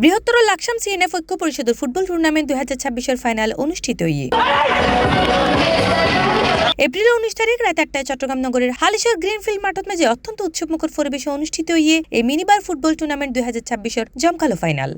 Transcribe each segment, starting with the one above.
বৃহত্তর লাকসাম সিএনএফ ঐক্য পরিষদের ফুটবল টুর্নামেন্ট 2026 ফাইনাল অনুষ্ঠিত এপ্রিল 19 তারিখ রাত 1টায় চট্টগ্রাম নগরের হালিশহর গ্রিনফিল্ড মাঠত মাঝে অত্যন্ত উৎসবমুখর পরিবেশে অনুষ্ঠিত এই মিনিবার ফুটবল টুর্নামেন্ট 2026 জমকালো ফাইনাল।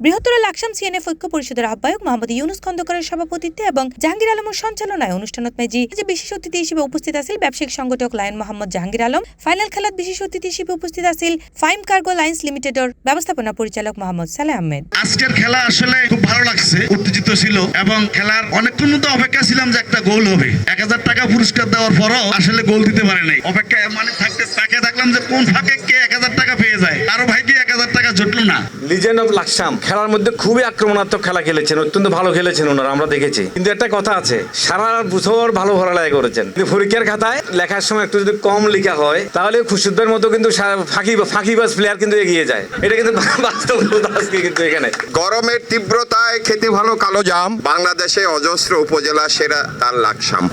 বৃহত্তর লাকসাম সিএনএফ ঐক্য পরিষদের আহ্বায়ক মোহাম্মদ ইউনুস খন্দকারের সভাপতিত্বে এবং জাহাঙ্গীর আলমের সঞ্চালনায় অনুষ্ঠানত মেজি বিশেষ অতিথি হিসেবে উপস্থিত আছেন ব্যবসায়িক সংগঠক লায়ন মোহাম্মদ জাহাঙ্গীর আলম। ফাইনাল খেলাত বিশেষ অতিথি হিসেবে উপস্থিত আছেন ফাইম কার্গো লাইন্স লিমিটেডের ব্যবস্থাপনা পরিচালক মোহাম্মদ সালেহ আহমেদ। আজকের খেলা আসলে খুব ভালো লাগছে, উত্তেজিত ছিল এবং খেলার অনেকক্ষণ মতো অপেক্ষা ছিলাম যে একটা গোল হবে। 1000 টাকা পুরস্কার দেওয়ার পরও আসলে গোল দিতে পারে নাই। অপেক্ষায় তাকে দেখলাম যে কোন ফাঁকে কে 1000 টাকা পেয়ে যায়, তারও ভাই কি 1000 টাকা জুটলো না। লিজেন্ড অফ লাকসাম খেলার মধ্যে খুবই আক্রমণাত্মক খেলা খেলেছেন, অত্যন্ত ভালো খেলেছেন ওনারা, আমরা দেখেছি। কিন্তু একটা কথা আছে, সারা বছর ভালো ভরালেখা করেছেন, কিন্তু পরীক্ষার খাতায় লেখার সময় একটু যদি কম লেখা হয় তাহলে খুশিদের মতো কিন্তু ফাঁকিবাজ প্লেয়ার কিন্তু এগিয়ে যায়। এটা কিন্তু বাস্তব আজকে কিন্তু এখানে গরমের তীব্রতায় খেতে ভালো কালো জাম, বাংলাদেশে অজস্র উপজেলা সেরা তার লাকসাম।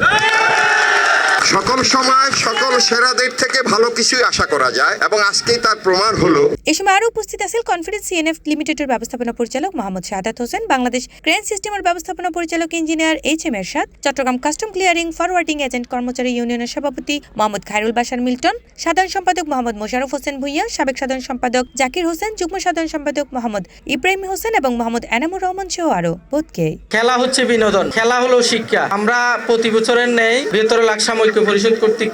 সকল সময় সকল সেরাদের থেকে ভালো কিছুই আশা করা যায় এবং আজকেই তার প্রমাণ হলো। এই সময় আরো উপস্থিত আছেন কনফিডেন্স সিএনএফ লিমিটেডের ব্যবস্থাপনা পরিচালক মোহাম্মদ শাহাদাত হোসেন, বাংলাদেশ ক্রেন সিস্টেমের ব্যবস্থাপনা পরিচালক engineer H M. Ershad, Chittagong custom clearing forwarding agent কর্মচারী ইউনিয়নের সভাপতি মোহাম্মদ খায়রুল বাশার মিল্টন, সাধারণ সম্পাদক মোহাম্মদ মোশাররফ হোসেন ভুইয়া, সাবেক সাধারণ সম্পাদক জাকির হোসেন, যুগ্ম সাধারণ সম্পাদক মোহাম্মদ ইব্রাহিম হোসেন এবং মোহাম্মদ এনামুর রহমান সহ আরো বোধকে। খেলা হচ্ছে বিনোদন, খেলা হলো শিক্ষা। আমরা প্রতি বছরের নেই বৃহত্তর লাকসাম ঐক্য পরিষদ কর্তৃক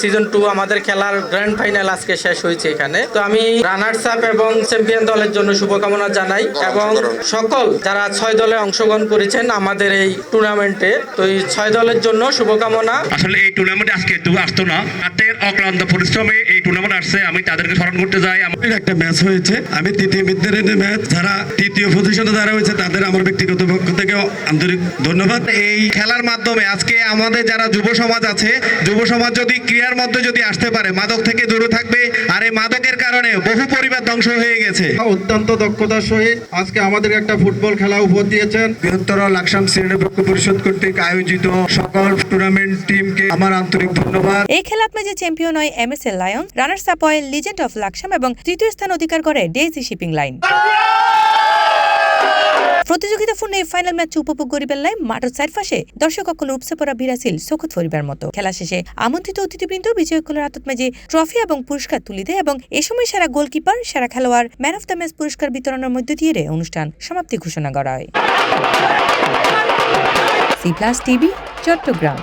সিজন 2 আমাদের খেলার গ্র্যান্ড ফাইনাল আজকে শেষ হয়েছে এখানে। তো আমি রানার্স আপ এবং চ্যাম্পিয়ন দলের জন্য শুভকামনা জানাই এবং সকল যারা 6 দলে অংশগ্রহণ করেছেন আমাদের এই টুর্নামেন্টে, তো এই 6 দলের জন্য শুভকামনা। আসলে এই টুর্নামেন্টে আজকে একটু আসতো না, হাতের অক্লান্ত পরিশ্রমে এই টুর্নামেন্ট আসছে, আমি তাদেরকে স্মরণ করতে যাই। আমাদের একটা ম্যাচ হয়েছে, আমি তৃতীয় বিদ্যালয়ের ম্যাচ, যারা তৃতীয় পজিশনে যারা হয়েছে তাদের আমার ব্যক্তিগত পক্ষ থেকে আন্তরিক ধন্যবাদ। এই খেলার মাধ্যমে আজকে আমাদের যারা যুব সমাজ আছে, যুব সমাজ যদি ক্রীড়ার মধ্যে যদি আসতে পারে, মাদক থেকে দূরে থাকবে। আর এই মাদকের কারণে বহু পরিবার ধ্বংস হয়ে গেছে। অত্যন্ত দক্ষতার সহিত আজকে আমাদের একটা ফুটবল খেলা উপহার দিয়েছেন। বৃহত্তর লাকসাম সিএনএফ ঐক্য পরিষদ কর্তৃক আয়োজিত সকল টুর্নামেন্ট টিমকে আমার আন্তরিক ধন্যবাদ। এই খেলাত মেজে চ্যাম্পিয়ন হয় এমএসএল লায়ন্স, রানার্স আপ হয় লিজেন্ড অফ লাকসাম এবং তৃতীয় স্থান অধিকার করে ডেইজি শিপিং লাইন। প্রতিযোগিতাপূর্ণ এই ফাইনাল ম্যাচ উপভোগ করিবার লাই মাঠের চারপাশে দর্শক অকলের উপসে পড়া ভিড়াছিল চোখত ফরিবার মতো। খেলা শেষে আমন্ত্রিত অতিথিবৃন্দ বিজয় অকলের হাতত মাঝে ট্রফি এবং পুরস্কার তুলি দেয় এবং এ সময় সেরা গোলকিপার, সেরা খেলোয়াড়, ম্যান অফ দ্য ম্যাচ পুরস্কার বিতরণের মধ্য দিয়ে অনুষ্ঠান সমাপ্তি ঘোষণা করা হয়। C plus TV, Chittagong.